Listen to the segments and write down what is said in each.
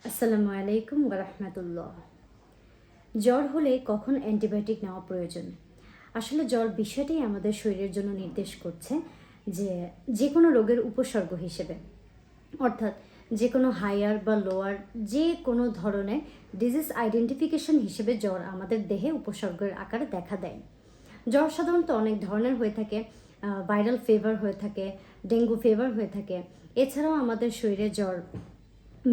আসসালামু আলাইকুম ওয়া রাহমাতুল্লাহ। জ্বর হলে কখন অ্যান্টিবায়োটিক নেওয়া প্রয়োজন? আসলে জ্বর বিষয়টাই আমাদের শরীরের জন্য নির্দেশ করছে যে যে কোনো রোগের উপসর্গ হিসেবে, অর্থাৎ যে কোনো হায়ার বা লোয়ার যে কোনো ধরনের ডিজিজ আইডেন্টিফিকেশন হিসেবে জ্বর আমাদের দেহে উপসর্গের আকারে দেখা দেয়। জ্বর সাধারণত অনেক ধরনের হয়ে থাকে। ভাইরাল ফিভার হয়ে থাকে, ডেঙ্গু ফিভার হয়ে থাকে। এছাড়াও আমাদের শরীরে জ্বর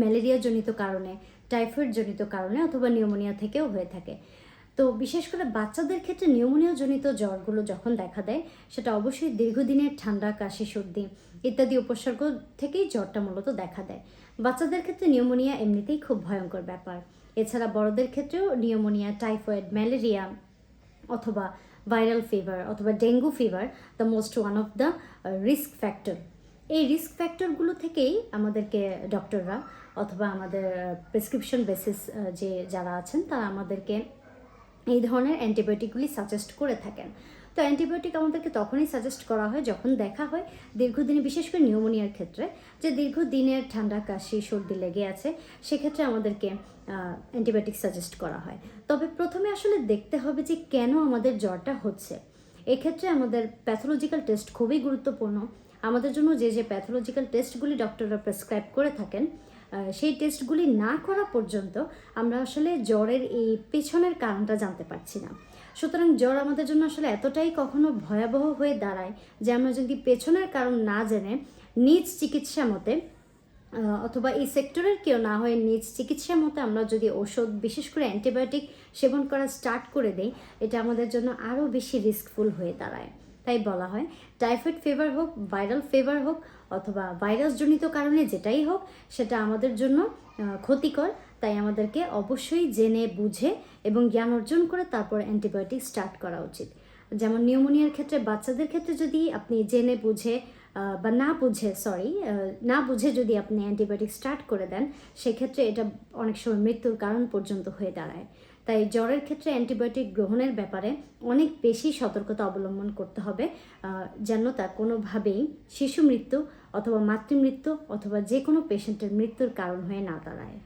ম্যালেরিয়াজনিত কারণে, টাইফয়েডজনিত কারণে অথবা নিউমোনিয়া থেকেও হয়ে থাকে। তো বিশেষ করে বাচ্চাদের ক্ষেত্রে নিউমোনিয়াজনিত জ্বরগুলো যখন দেখা দেয়, সেটা অবশ্যই দীর্ঘদিনের ঠান্ডা, কাশি, সর্দি ইত্যাদি উপসর্গ থেকেই জ্বরটা মূলত দেখা দেয়। বাচ্চাদের ক্ষেত্রে নিউমোনিয়া এমনিতেই খুব ভয়ঙ্কর ব্যাপার। এছাড়া বড়দের ক্ষেত্রেও নিউমোনিয়া, টাইফয়েড, ম্যালেরিয়া অথবা ভাইরাল ফিভার অথবা dengue fever the most one of the risk factor. এই রিস্ক ফ্যাক্টরগুলো থেকেই আমাদেরকে ডক্টররা অথবা আমাদের প্রেসক্রিপশন বেসিস যে যারা আছেন তারা আমাদেরকে এই ধরনের অ্যান্টিবায়োটিকগুলি সাজেস্ট করে থাকেন। তো অ্যান্টিবায়োটিক আমাদেরকে তখনই সাজেস্ট করা হয় যখন দেখা হয় দীর্ঘদিনে, বিশেষ করে নিউমোনিয়ার ক্ষেত্রে, যে দীর্ঘদিনের ঠান্ডা, কাশি, সর্দি লেগে আছে, সেক্ষেত্রে আমাদেরকে অ্যান্টিবায়োটিক সাজেস্ট করা হয়। তবে প্রথমে আসলে দেখতে হবে যে কেন আমাদের জ্বরটা হচ্ছে। এক্ষেত্রে আমাদের প্যাথোলজিক্যাল টেস্ট খুবই গুরুত্বপূর্ণ। আমাদের জন্য যে যে প্যাথোলজিক্যাল টেস্টগুলি ডক্টররা প্রেসক্রাইব করে থাকেন, সেই টেস্টগুলি না করা পর্যন্ত আমরা আসলে জ্বরের এই পেছনের কারণটা জানতে পারছি না। সুতরাং জ্বর আমাদের জন্য আসলে এতটাই কখনো ভয়াবহ হয়ে দাঁড়ায় যে আমরা যদি পেছনের কারণ না জেনে নিজ চিকিৎসা মতে অথবা এই সেক্টরের কেউ না হয়ে নিজ চিকিৎসা মতে আমরা যদি ওষুধ, বিশেষ করে অ্যান্টিবায়োটিক সেবন করা স্টার্ট করে দেই, এটা আমাদের জন্য আরও বেশি রিস্কফুল হয়ে দাঁড়ায়। তাই বলা হয় টাইফয়েড ফিভার হোক, ভাইরাল ফিভার হোক অথবা ভাইরাসজনিত কারণে যেটাই হোক, সেটা আমাদের জন্য ক্ষতিকর। তাই আমাদেরকে অবশ্যই জেনে বুঝে এবং জ্ঞান অর্জন করে তারপর অ্যান্টিবায়োটিক স্টার্ট করা উচিত। যেমন নিউমোনিয়ার ক্ষেত্রে, বাচ্চাদের ক্ষেত্রে যদি আপনি জেনে বুঝে বা না বুঝে যদি আপনি অ্যান্টিবায়োটিক স্টার্ট করে দেন, সেক্ষেত্রে এটা অনেক সময় মৃত্যুর কারণ পর্যন্ত হয়ে দাঁড়ায়। তাই জ্বরের ক্ষেত্রে অ্যান্টিবায়োটিক গ্রহণের ব্যাপারে অনেক বেশি সতর্কতা অবলম্বন করতে হবে, যেন তা কোনোভাবেই শিশু মৃত্যু অথবা মাতৃমৃত্যু অথবা যে কোনো পেশেন্টের মৃত্যুর কারণ হয়ে না দাঁড়ায়।